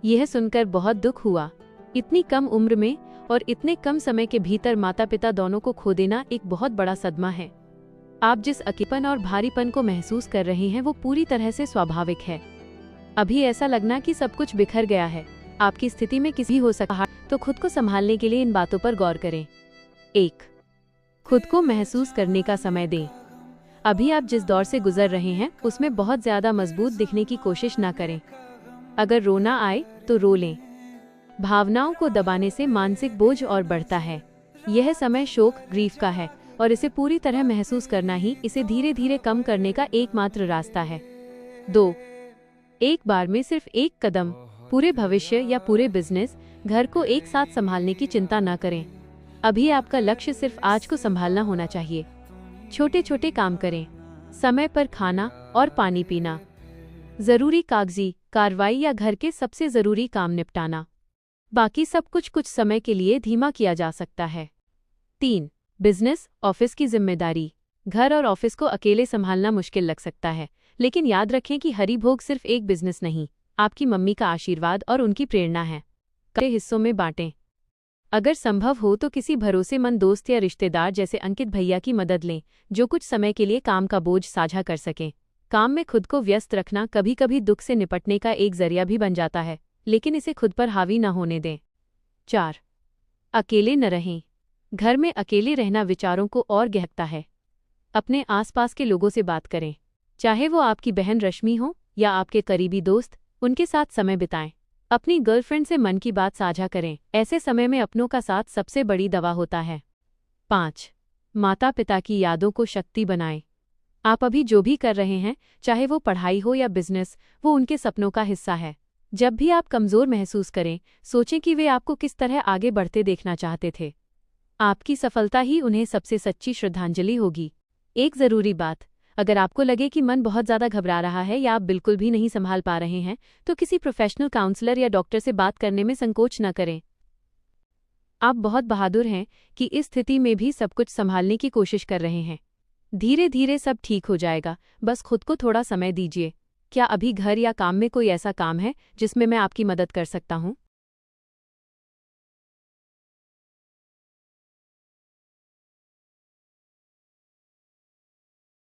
यह सुनकर बहुत दुख हुआ। इतनी कम उम्र में और इतने कम समय के भीतर माता पिता दोनों को खो देना एक बहुत बड़ा सदमा है। आप जिस अकेलापन और भारीपन को महसूस कर रहे हैं वो पूरी तरह से स्वाभाविक है। अभी ऐसा लगना कि सब कुछ बिखर गया है। आपकी स्थिति में किसी हो सकता तो खुद को संभालने के लिए इन बातों पर गौर करें। 1. खुद को महसूस करने का समय दें। अभी आप जिस दौर से गुजर रहे हैं उसमें बहुत ज्यादा मजबूत दिखने की कोशिश ना करें। अगर रोना आए तो रो लें। भावनाओं को दबाने से मानसिक बोझ और बढ़ता है। यह समय शोक, ग्रीफ का है और इसे पूरी तरह महसूस करना ही इसे धीरे धीरे कम करने का एकमात्र रास्ता है। 2. एक बार में सिर्फ एक कदम। पूरे भविष्य या पूरे बिजनेस, घर को एक साथ संभालने की चिंता न करें। अभी आपका लक्ष्य सिर्फ आज को संभालना होना चाहिए। छोटे छोटे काम करें। समय पर खाना और पानी पीना, जरूरी कागजी कार्रवाई या घर के सबसे जरूरी काम निपटाना। बाकी सब कुछ समय के लिए धीमा किया जा सकता है। 3. बिजनेस, ऑफिस की जिम्मेदारी। घर और ऑफिस को अकेले संभालना मुश्किल लग सकता है, लेकिन याद रखें कि हरी भोग सिर्फ एक बिजनेस नहीं, आपकी मम्मी का आशीर्वाद और उनकी प्रेरणा है। कई हिस्सों में बांटें। अगर संभव हो तो किसी भरोसेमंद दोस्त या रिश्तेदार जैसे अंकित भैया की मदद लें, जो कुछ समय के लिए काम का बोझ साझा कर सकें। काम में खुद को व्यस्त रखना कभी कभी दुख से निपटने का एक जरिया भी बन जाता है, लेकिन इसे खुद पर हावी न होने दें। 4. अकेले न रहें। घर में अकेले रहना विचारों को और गहराता है। अपने आसपास के लोगों से बात करें, चाहे वो आपकी बहन रश्मि हो या आपके करीबी दोस्त, उनके साथ समय बिताएं। अपनी गर्लफ्रेंड से मन की बात साझा करें, ऐसे समय में अपनों का साथ सबसे बड़ी दवा होता है। 5. माता पिता की यादों को शक्ति बनाएं। आप अभी जो भी कर रहे हैं, चाहे वो पढ़ाई हो या बिजनेस, वो उनके सपनों का हिस्सा है। जब भी आप कमजोर महसूस करें, सोचें कि वे आपको किस तरह आगे बढ़ते देखना चाहते थे। आपकी सफलता ही उन्हें सबसे सच्ची श्रद्धांजलि होगी। एक जरूरी बात, अगर आपको लगे कि मन बहुत ज्यादा घबरा रहा है या आप बिल्कुल भी नहीं संभाल पा रहे हैं, तो किसी प्रोफेशनल काउंसलर या डॉक्टर से बात करने में संकोच न करें। आप बहुत बहादुर हैं कि इस स्थिति में भी सब कुछ संभालने की कोशिश कर रहे हैं। धीरे धीरे सब ठीक हो जाएगा, बस खुद को थोड़ा समय दीजिए। क्या अभी घर या काम में कोई ऐसा काम है जिसमें मैं आपकी मदद कर सकता हूँ?